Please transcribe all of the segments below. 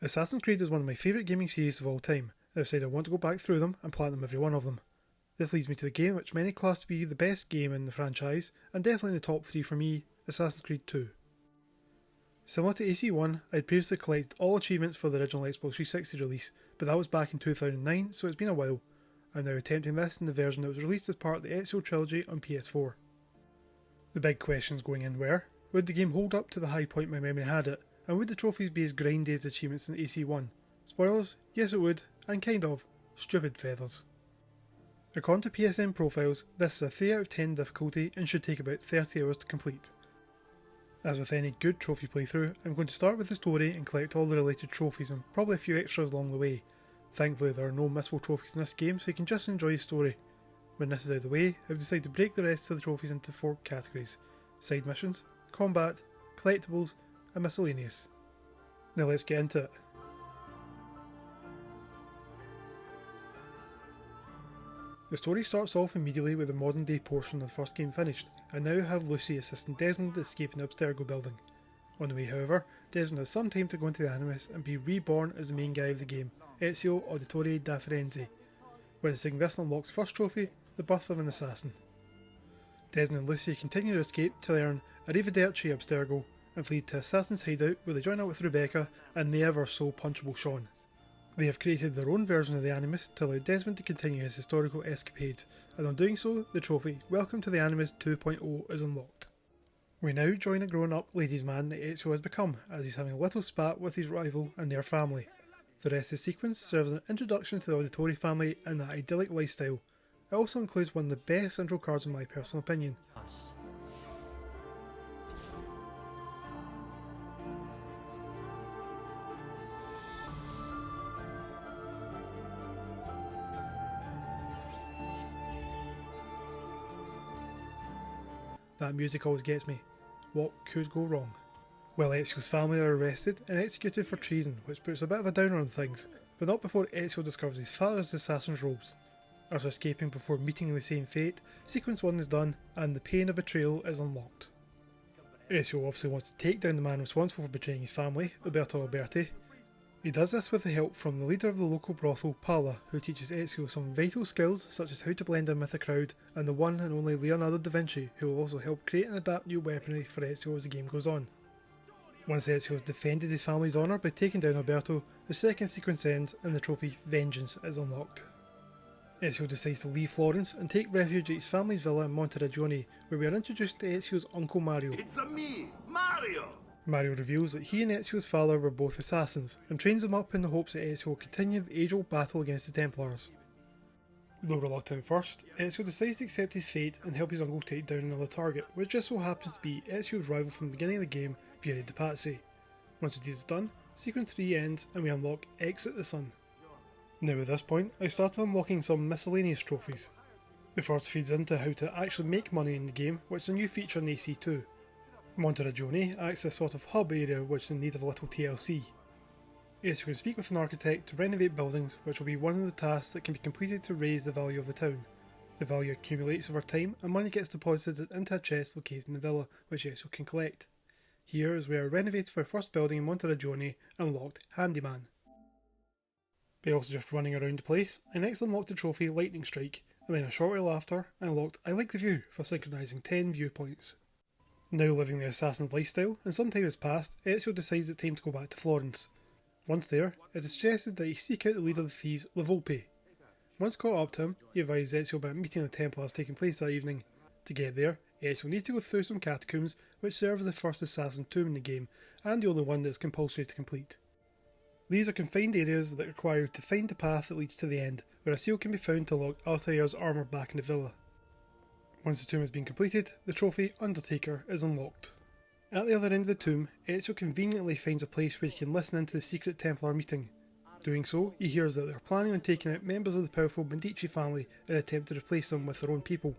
Assassin's Creed is one of my favourite gaming series of all time, and I've said I want to go back through them and platinum every one of them. This leads me to the game which many class to be the best game in the franchise, and definitely in the top 3 for me, Assassin's Creed 2. Similar to AC1, I had previously collected all achievements for the original Xbox 360 release, but that was back in 2009, so it's been a while. I'm now attempting this in the version that was released as part of the Ezio Trilogy on PS4. The big questions going in were, would the game hold up to the high point my memory had it, and would the trophies be as grindy as achievements in AC1? Spoilers, yes it would, and kind of. Stupid feathers. According to PSN profiles, this is a 3 out of 10 difficulty and should take about 30 hours to complete. As with any good trophy playthrough, I'm going to start with the story and collect all the related trophies and probably a few extras along the way. Thankfully there are no missable trophies in this game, so you can just enjoy the story. When this is out of the way, I've decided to break the rest of the trophies into 4 categories: side missions, combat, collectibles, and miscellaneous. Now let's get into it. The story starts off immediately with the modern day portion of the first game finished, and now have Lucy assisting Desmond escaping the Abstergo building. On the way however, Desmond has some time to go into the Animus and be reborn as the main guy of the game, Ezio Auditore da Firenze. Witnessing this unlocks the first trophy, the birth of an assassin. Desmond and Lucy continue their escape to learn Arrivederci Abstergo and flee to Assassin's hideout where they join up with Rebecca and the ever so punchable Sean. They have created their own version of the Animus to allow Desmond to continue his historical escapades, and on doing so, the trophy Welcome to the Animus 2.0 is unlocked. We now join a grown-up ladies' man that Ezio has become, as he's having a little spat with his rival and their family. The rest of the sequence serves as an introduction to the Auditore family and that idyllic lifestyle. It also includes one of the best intro cards in my personal opinion. That music always gets me. What could go wrong? Well, Ezio's family are arrested and executed for treason, which puts a bit of a downer on things, but not before Ezio discovers his father's assassin's robes. After escaping before meeting the same fate, sequence 1 is done and the pain of betrayal is unlocked. Ezio obviously wants to take down the man responsible for betraying his family, Roberto Alberti. He does this with the help from the leader of the local brothel, Paola, who teaches Ezio some vital skills such as how to blend in with the crowd, and the one and only Leonardo da Vinci, who will also help create and adapt new weaponry for Ezio as the game goes on. Once Ezio has defended his family's honour by taking down Alberto, the second sequence ends and the trophy Vengeance is unlocked. Ezio decides to leave Florence and take refuge at his family's villa in Monteriggioni, where we are introduced to Ezio's uncle Mario. It's a me, Mario! Mario reveals that he and Ezio's father were both assassins, and trains him up in the hopes that Ezio will continue the age-old battle against the Templars. Though reluctant at first, Ezio decides to accept his fate and help his uncle take down another target, which just so happens to be Ezio's rival from the beginning of the game, Fieri di Pazzi. Once the deed is done, sequence 3 ends and we unlock Exit the Sun. Now at this point, I started unlocking some miscellaneous trophies. The first feeds into how to actually make money in the game, which is a new feature in AC2. Monteriggioni acts as a sort of hub area which is in need of a little TLC. Ezio can speak with an architect to renovate buildings, which will be one of the tasks that can be completed to raise the value of the town. The value accumulates over time and money gets deposited into a chest located in the villa, which Ezio can collect. Here is where I renovated my first building in Monteriggioni and unlocked Handyman. By also just running around the place, I next unlocked the trophy Lightning Strike, and then a short while after, I unlocked I Like the View for synchronising 10 viewpoints. Now living the assassin's lifestyle, and some time has passed, Ezio decides it's time to go back to Florence. Once there, it is suggested that he seek out the leader of the thieves, La Volpe. Once caught up to him, he advised Ezio about a meeting of the Templars taking place that evening. To get there, Ezio needs to go through some catacombs, which serve as the first assassin's tomb in the game, and the only one that is compulsory to complete. These are confined areas that require you to find the path that leads to the end, where a seal can be found to lock Altair's armour back in the villa. Once the tomb has been completed, the trophy Undertaker is unlocked. At the other end of the tomb, Ezio conveniently finds a place where he can listen into the secret Templar meeting. Doing so, he hears that they are planning on taking out members of the powerful Medici family in an attempt to replace them with their own people.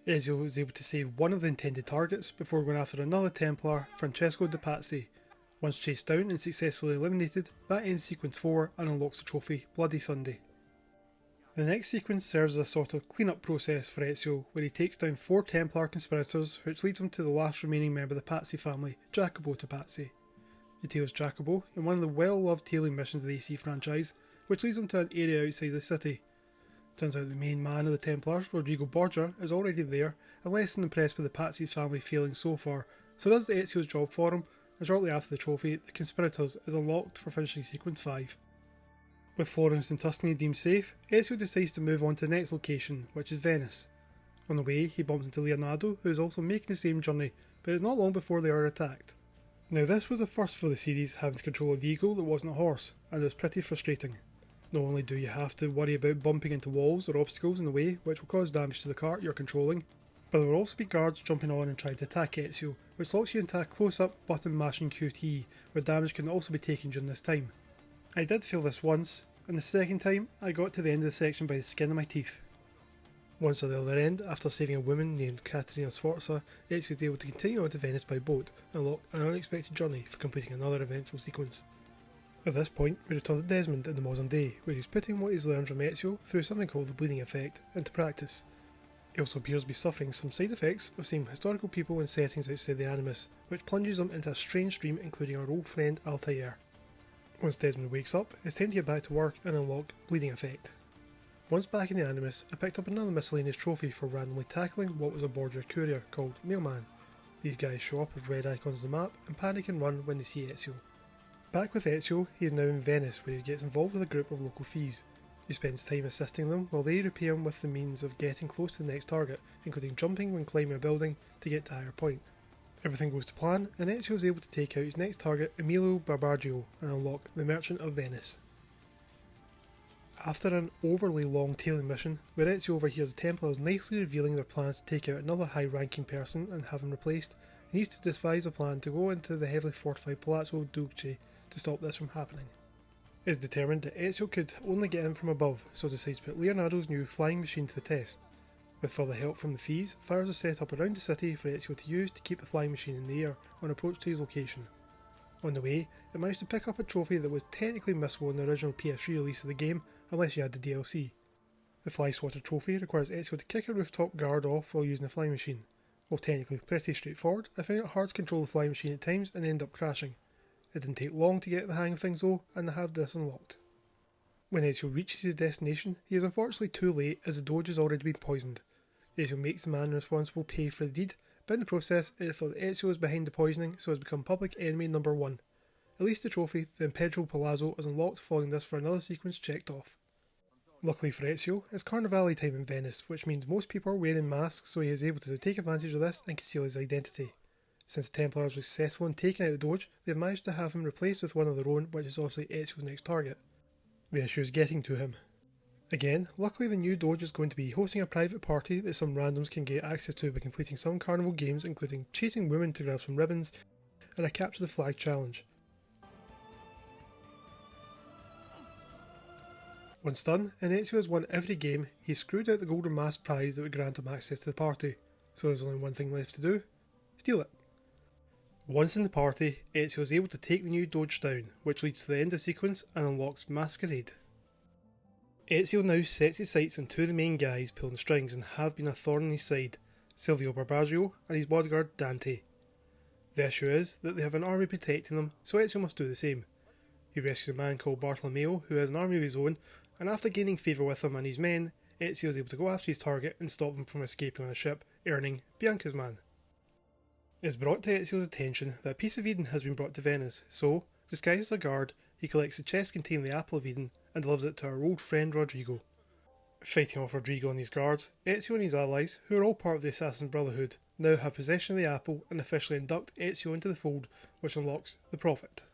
Ezio is able to save one of the intended targets before going after another Templar, Francesco de Pazzi. Once chased down and successfully eliminated, that ends sequence 4 and unlocks the trophy Bloody Sunday. The next sequence serves as a sort of clean-up process for Ezio, where he takes down 4 Templar conspirators, which leads him to the last remaining member of the Pazzi family, Jacopo de Pazzi. He tails Jacobo in one of the well-loved tailing missions of the AC franchise, which leads him to an area outside the city. Turns out the main man of the Templars, Rodrigo Borgia, is already there and less than impressed with the Patsy's family failing so far, so does Ezio's job for him, and shortly after the trophy, the Conspirators is unlocked for finishing Sequence 5. With Florence and Tuscany deemed safe, Ezio decides to move on to the next location, which is Venice. On the way, he bumps into Leonardo, who is also making the same journey, but it's not long before they are attacked. Now this was the first for the series having to control a vehicle that wasn't a horse, and it was pretty frustrating. Not only do you have to worry about bumping into walls or obstacles in the way which will cause damage to the cart you're controlling, but there will also be guards jumping on and trying to attack Ezio, which locks you into a close-up button mashing QTE, where damage can also be taken during this time. I did feel this once, and the second time I got to the end of the section by the skin of my teeth. Once at the other end, after saving a woman named Caterina Sforza, Ezio is able to continue on to Venice by boat and unlock an unexpected journey for completing another eventful sequence. At this point, we return to Desmond in the modern day, where he's putting what he's learned from Ezio through something called the bleeding effect into practice. He also appears to be suffering some side effects of seeing historical people and settings outside the Animus, which plunges him into a strange dream including our old friend Altair. Once Desmond wakes up, it's time to get back to work and unlock bleeding effect. Once back in the Animus, I picked up another miscellaneous trophy for randomly tackling what was a Borgia courier called Mailman. These guys show up as red icons on the map and panic and run when they see Ezio. Back with Ezio, he is now in Venice where he gets involved with a group of local thieves. He spends time assisting them while they repay him with the means of getting close to the next target, including jumping when climbing a building to get to a higher point. Everything goes to plan and Ezio is able to take out his next target, Emilio Barbaggio, and unlock the Merchant of Venice. After an overly long tailing mission, where Ezio overhears the Templars nicely revealing their plans to take out another high-ranking person and have him replaced, he needs to devise a plan to go into the heavily fortified Palazzo Duce to stop this from happening. It is determined that Ezio could only get in from above, so decides to put Leonardo's new flying machine to the test. With further help from the thieves, fires are set up around the city for Ezio to use to keep the flying machine in the air on approach to his location. On the way, it managed to pick up a trophy that was technically missable in the original PS3 release of the game, unless you had the DLC. The Fly Swatter trophy requires Ezio to kick a rooftop guard off while using the flying machine. While technically pretty straightforward, I found it hard to control the flying machine at times and end up crashing. It didn't take long to get the hang of things though, and I have this unlocked. When Ezio reaches his destination, he is unfortunately too late as the Doge has already been poisoned. Ezio makes the man responsible pay for the deed, but in the process it is thought that Ezio is behind the poisoning, so has become public enemy number 1. At least the trophy, the Imperial Palazzo, is unlocked following this for another sequence checked off. Luckily for Ezio, it's Carnivale time in Venice, which means most people are wearing masks, so he is able to take advantage of this and conceal his identity. Since the Templars were successful in taking out the Doge, they have managed to have him replaced with one of their own, which is obviously Ezio's next target. The issue is getting to him. Again, luckily the new Doge is going to be hosting a private party that some randoms can get access to by completing some carnival games including chasing women to grab some ribbons and a capture the flag challenge. Once done, and Ezio has won every game, he screwed out the golden mask prize that would grant him access to the party, so there's only one thing left to do: steal it. Once in the party, Ezio is able to take the new Doge down, which leads to the end of the sequence and unlocks Masquerade. Ezio now sets his sights on two of the main guys pulling strings and have been a thorn in his side, Silvio Barbaggio and his bodyguard Dante. The issue is that they have an army protecting them, so Ezio must do the same. He rescues a man called Bartolomeo who has an army of his own, and after gaining favour with him and his men, Ezio is able to go after his target and stop him from escaping on a ship, earning Bianca's man. It is brought to Ezio's attention that a piece of Eden has been brought to Venice, so, disguised as a guard, he collects the chest containing the Apple of Eden and delivers it to our old friend Rodrigo. Fighting off Rodrigo and his guards, Ezio and his allies, who are all part of the Assassin's Brotherhood, now have possession of the apple and officially induct Ezio into the fold, which unlocks the Prophet.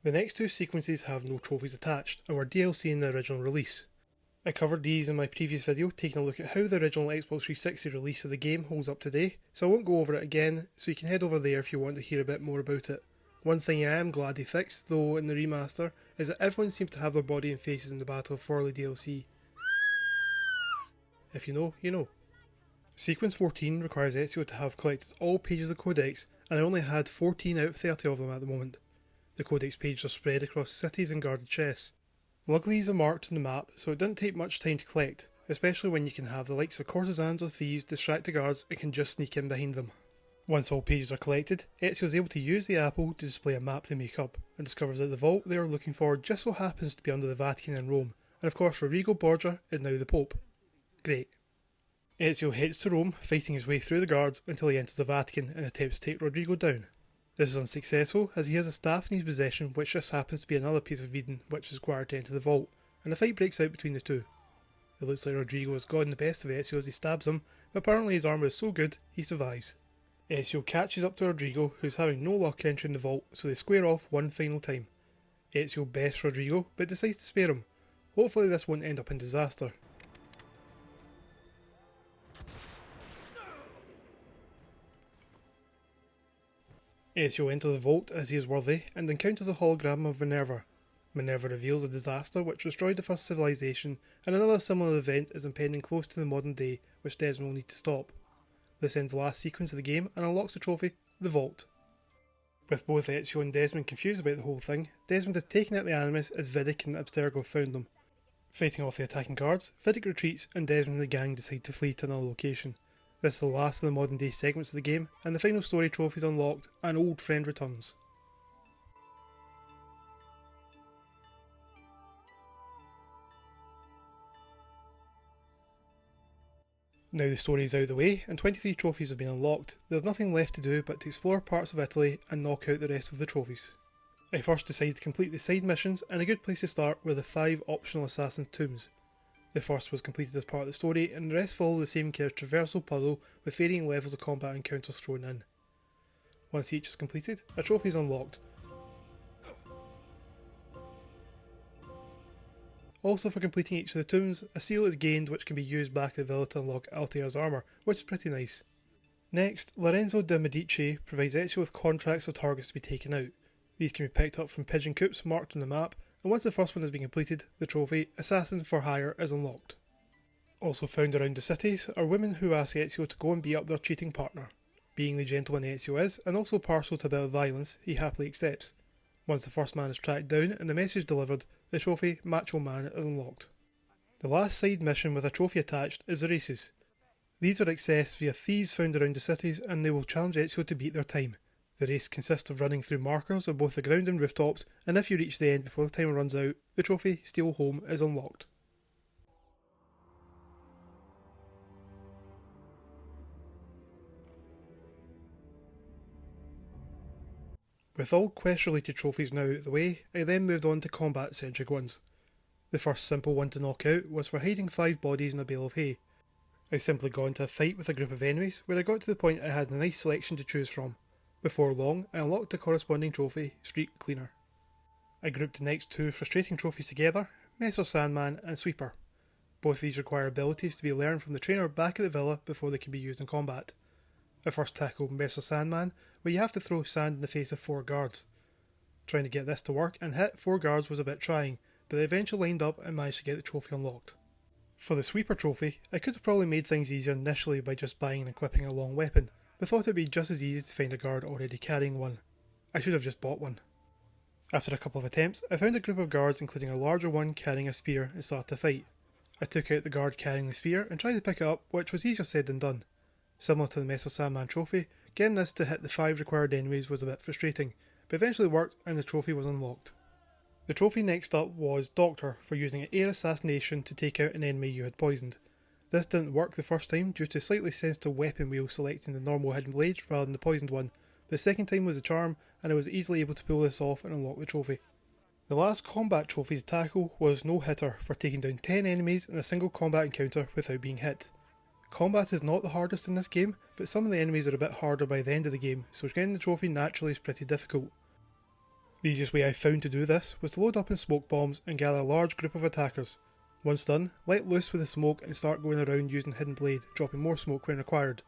The next two sequences have no trophies attached and were DLC in the original release. I covered these in my previous video, taking a look at how the original Xbox 360 release of the game holds up today, so I won't go over it again, so you can head over there if you want to hear a bit more about it. One thing I am glad they fixed, though, in the remaster, is that everyone seemed to have their body and faces in the Battle of Forlì DLC. If you know, you know. Sequence 14 requires Ezio to have collected all pages of the Codex, and I only had 14 out of 30 of them at the moment. The Codex pages are spread across cities and guarded chests. Luckily these are marked on the map, so it didn't take much time to collect, especially when you can have the likes of courtesans or thieves distract the guards and can just sneak in behind them. Once all pages are collected, Ezio is able to use the apple to display a map they make up, and discovers that the vault they are looking for just so happens to be under the Vatican in Rome, and of course Rodrigo Borgia is now the Pope. Great. Ezio heads to Rome, fighting his way through the guards until he enters the Vatican and attempts to take Rodrigo down. This is unsuccessful as he has a staff in his possession which just happens to be another piece of Eden which is required to enter the vault, and a fight breaks out between the two. It looks like Rodrigo has gotten the best of Ezio as he stabs him, but apparently his armour is so good he survives. Ezio catches up to Rodrigo, who's having no luck entering the vault, so they square off one final time. Ezio bests Rodrigo, but decides to spare him. Hopefully this won't end up in disaster. Ezio enters the vault as he is worthy and encounters a hologram of Minerva. Minerva reveals a disaster which destroyed the first civilization, and another similar event is impending close to the modern day which Desmond will need to stop. This ends the last sequence of the game and unlocks the trophy, the Vault. With both Ezio and Desmond confused about the whole thing, Desmond has taken out the Animus as Vidic and Abstergo found them. Fighting off the attacking guards, Vidic retreats and Desmond and the gang decide to flee to another location. This is the last of the modern day segments of the game, and the final story trophy is unlocked, an old friend returns. Now the story is out of the way and 23 trophies have been unlocked, there's nothing left to do but to explore parts of Italy and knock out the rest of the trophies. I first decided to complete the side missions, and a good place to start were the 5 optional assassin tombs. The first was completed as part of the story, and the rest follow the same kind of traversal puzzle with varying levels of combat encounters thrown in. Once each is completed, a trophy is unlocked. Also, for completing each of the tombs, a seal is gained which can be used back at the villa to unlock Altair's armour, which is pretty nice. Next, Lorenzo de' Medici provides Ezio with contracts or targets to be taken out. These can be picked up from pigeon coops marked on the map, and once the first one has been completed, the trophy, Assassin for Hire, is unlocked. Also found around the cities are women who ask Ezio to go and beat up their cheating partner. Being the gentleman Ezio is, and also partial to a bit of violence, he happily accepts. Once the first man is tracked down and the message delivered, the trophy, Macho Man, is unlocked. The last side mission with a trophy attached is the races. These are accessed via thieves found around the cities, and they will challenge Ezio to beat their time. The race consists of running through markers on both the ground and rooftops, and if you reach the end before the timer runs out, the trophy, Steal Home, is unlocked. With all quest-related trophies now out of the way, I then moved on to combat-centric ones. The first simple one to knock out was for hiding 5 bodies in a bale of hay. I simply got into a fight with a group of enemies where I got to the point I had a nice selection to choose from. Before long, I unlocked the corresponding trophy, Street Cleaner. I grouped the next 2 frustrating trophies together, Messer Sandman and Sweeper. Both of these require abilities to be learned from the trainer back at the villa before they can be used in combat. I first tackled Messer Sandman, where you have to throw sand in the face of 4 guards. Trying to get this to work and hit 4 guards was a bit trying, but I eventually lined up and managed to get the trophy unlocked. For the Sweeper trophy, I could have probably made things easier initially by just buying and equipping a long weapon, but thought it would be just as easy to find a guard already carrying one. I should have just bought one. After a couple of attempts, I found a group of guards including a larger one carrying a spear and started to fight. I took out the guard carrying the spear and tried to pick it up, which was easier said than done. Similar to the Messer Sandman trophy, getting this to hit the 5 required enemies was a bit frustrating, but eventually worked and the trophy was unlocked. The trophy next up was Doctor, for using an air assassination to take out an enemy you had poisoned. This didn't work the first time due to a slightly sensitive weapon wheel selecting the normal hidden blade rather than the poisoned one, but the second time was a charm and I was easily able to pull this off and unlock the trophy. The last combat trophy to tackle was No Hitter, for taking down 10 enemies in a single combat encounter without being hit. Combat is not the hardest in this game, but some of the enemies are a bit harder by the end of the game, so getting the trophy naturally is pretty difficult. The easiest way I found to do this was to load up in smoke bombs and gather a large group of attackers. Once done, let loose with the smoke and start going around using hidden blade, dropping more smoke when required.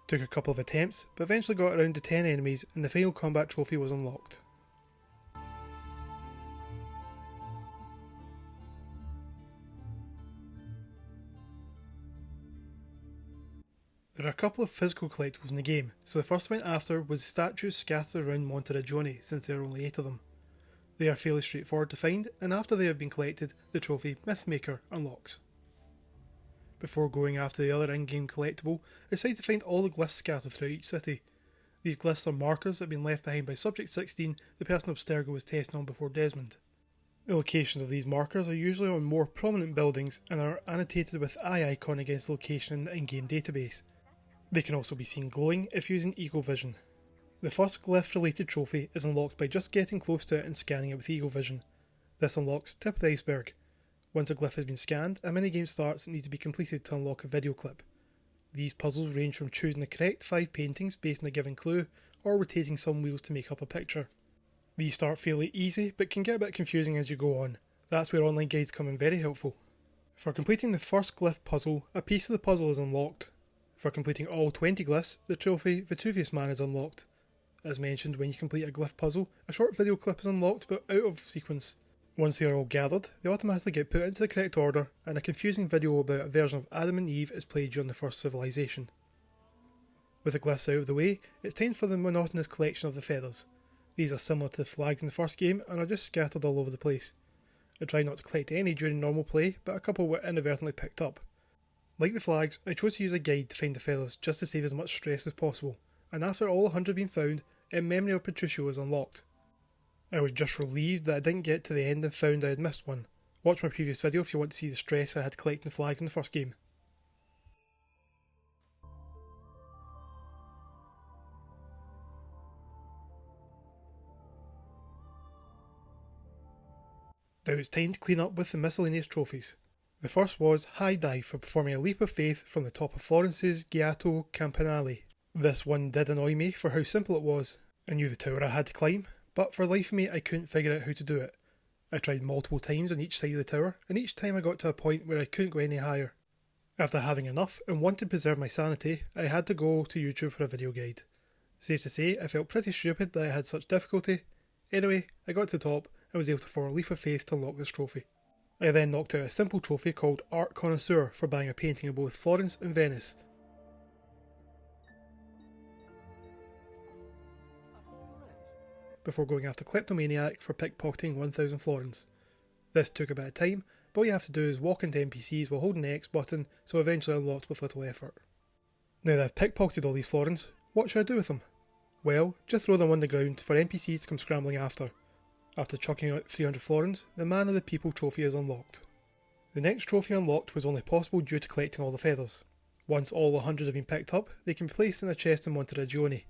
Took a couple of attempts, but eventually got around to 10 enemies and the final combat trophy was unlocked. There are a couple of physical collectibles in the game, so the first I went after was the statues scattered around Monteriggioni, since there are only 8 of them. They are fairly straightforward to find, and after they have been collected, the trophy Mythmaker unlocks. Before going after the other in-game collectible, I decided to find all the glyphs scattered throughout each city. These glyphs are markers that have been left behind by Subject 16, the person Abstergo was testing on before Desmond. The locations of these markers are usually on more prominent buildings and are annotated with eye icon against the location in the in-game database. They can also be seen glowing if using Eagle Vision. The first glyph related trophy is unlocked by just getting close to it and scanning it with Eagle Vision. This unlocks Tip of the Iceberg. Once a glyph has been scanned, a minigame starts that need to be completed to unlock a video clip. These puzzles range from choosing the correct 5 paintings based on a given clue, or rotating some wheels to make up a picture. These start fairly easy, but can get a bit confusing as you go on. That's where online guides come in very helpful. For completing the first glyph puzzle, a piece of the puzzle is unlocked. For completing all 20 glyphs, the trophy Vetuvius Man is unlocked. As mentioned, when you complete a glyph puzzle, a short video clip is unlocked but out of sequence. Once they are all gathered, they automatically get put into the correct order, and a confusing video about a version of Adam and Eve is played during the first civilization. With the glyphs out of the way, it's time for the monotonous collection of the feathers. These are similar to the flags in the first game and are just scattered all over the place. I tried not to collect any during normal play, but a couple were inadvertently picked up. Like the flags, I chose to use a guide to find the feathers just to save as much stress as possible, and after all 100 had been found, In Memory of Patricio was unlocked. I was just relieved that I didn't get to the end and found I had missed one. Watch my previous video if you want to see the stress I had collecting the flags in the first game. Now it's time to clean up with the miscellaneous trophies. The first was High Dive for performing a leap of faith from the top of Florence's Ghiato Campanile. This one did annoy me for how simple it was. I knew the tower I had to climb, but for the life of me I couldn't figure out how to do it. I tried multiple times on each side of the tower, and each time I got to a point where I couldn't go any higher. After having enough and wanting to preserve my sanity, I had to go to YouTube for a video guide. Safe to say, I felt pretty stupid that I had such difficulty. Anyway, I got to the top and was able to form a leap of faith to unlock this trophy. I then knocked out a simple trophy called Art Connoisseur for buying a painting of both Florence and Venice. Before going after Kleptomaniac for pickpocketing 1000 florins. This took a bit of time, but all you have to do is walk into NPCs while holding the X button, so eventually unlocked with little effort. Now that I've pickpocketed all these florins, what should I do with them? Well, just throw them on the ground for NPCs to come scrambling after. After chucking out 300 florins, the Man of the People trophy is unlocked. The next trophy unlocked was only possible due to collecting all the feathers. Once all 100 have been picked up, they can be placed in a chest in Monteriggioni.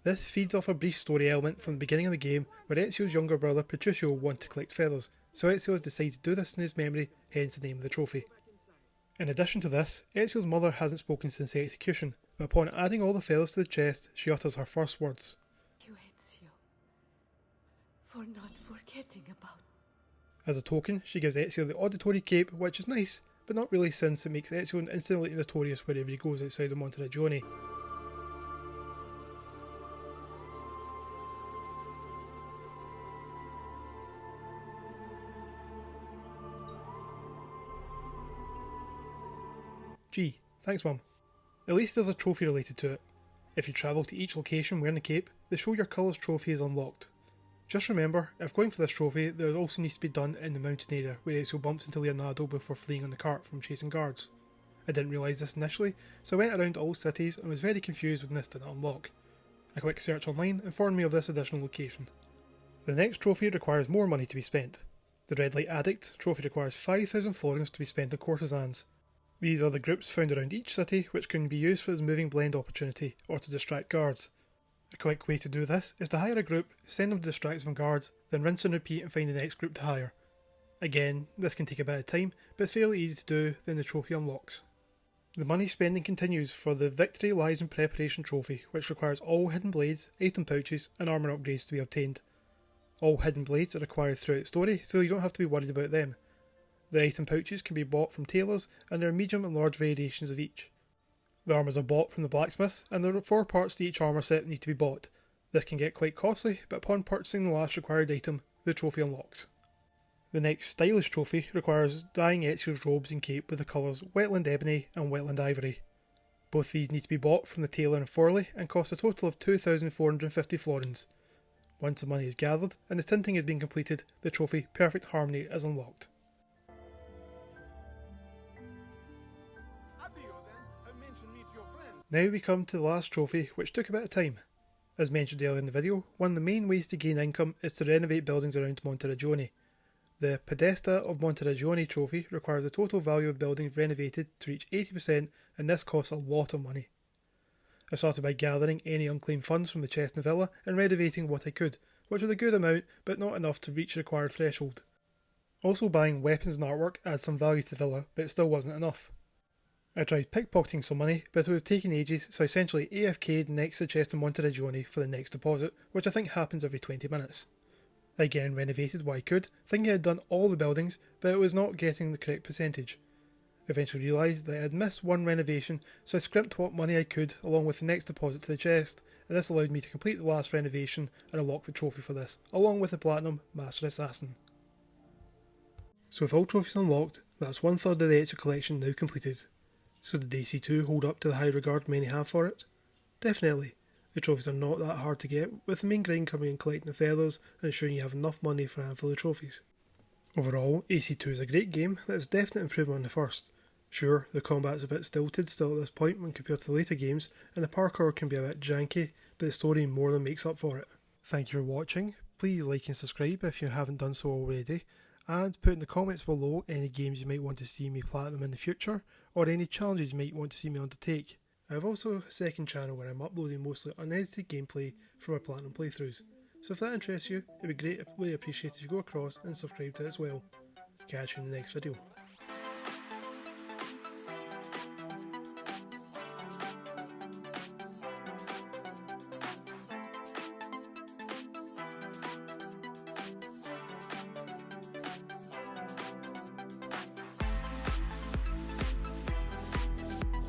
This feeds off a brief story element from the beginning of the game where Ezio's younger brother Patricio wanted to collect feathers, so Ezio has decided to do this in his memory, hence the name of the trophy. In addition to this, Ezio's mother hasn't spoken since the execution, but upon adding all the feathers to the chest, she utters her first words. Thank you, Ezio, for not forgetting about. As a token, she gives Ezio the auditory cape, which is nice, but not really since it makes Ezio instantly notorious wherever he goes outside of Monteriggioni. Gee, thanks Mum. At least there's a trophy related to it. If you travel to each location wearing the cape, the Show Your Colours trophy is unlocked. Just remember, if going for this trophy, there also needs to be done in the mountain area where Ezio bumps into Leonardo before fleeing on the cart from chasing guards. I didn't realise this initially, so I went around all cities and was very confused when this didn't unlock. A quick search online informed me of this additional location. The next trophy requires more money to be spent. The Red Light Addict trophy requires 5,000 florins to be spent on courtesans. These are the groups found around each city which can be used for its moving blend opportunity or to distract guards. A quick way to do this is to hire a group, send them to distract some guards, then rinse and repeat and find the next group to hire. Again, this can take a bit of time, but it's fairly easy to do, then the trophy unlocks. The money spending continues for the Victory Lies in Preparation trophy, which requires all hidden blades, item pouches and armour upgrades to be obtained. All hidden blades are acquired throughout the story, so you don't have to be worried about them. The item pouches can be bought from tailors, and there are medium and large variations of each. The armours are bought from the blacksmith, and there are 4 parts to each armour set that need to be bought. This can get quite costly, but upon purchasing the last required item, the trophy unlocks. The next stylish trophy requires dyeing Ezio's robes and cape with the colours Wetland Ebony and Wetland Ivory. Both these need to be bought from the tailor in Forlì and cost a total of 2,450 florins. Once the money is gathered and the tinting has been completed, the trophy Perfect Harmony is unlocked. Now we come to the last trophy, which took a bit of time. As mentioned earlier in the video, one of the main ways to gain income is to renovate buildings around Monteriggioni. The Podesta of Monteriggioni trophy requires the total value of buildings renovated to reach 80%, and this costs a lot of money. I started by gathering any unclaimed funds from the chest in the villa and renovating what I could, which was a good amount but not enough to reach the required threshold. Also buying weapons and artwork adds some value to the villa, but it still wasn't enough. I tried pickpocketing some money, but it was taking ages, so I essentially AFK'd next to the chest in Monteriggioni for the next deposit, which I think happens every 20 minutes. I again renovated what I could, thinking I had done all the buildings, but it was not getting the correct percentage. I eventually realised that I had missed one renovation, so I scrimped what money I could along with the next deposit to the chest, and this allowed me to complete the last renovation and unlock the trophy for this, along with the Platinum Master Assassin. So with all trophies unlocked, that's 1/3 of the Ezio collection now completed. So did AC2 hold up to the high regard many have for it? Definitely. The trophies are not that hard to get, with the main grind coming in collecting the feathers and ensuring you have enough money for a handful of trophies. Overall, AC2 is a great game that is definite improvement on the first. Sure, the combat's a bit stilted still at this point when compared to the later games, and the parkour can be a bit janky, but the story more than makes up for it. Thank you for watching. Please like and subscribe if you haven't done so already, and put in the comments below any games you might want to see me platinum in the future, or any challenges you might want to see me undertake. I have also a second channel where I'm uploading mostly unedited gameplay from my platinum playthroughs, so if that interests you, it would be greatly appreciated if you go across and subscribe to it as well. Catch you in the next video.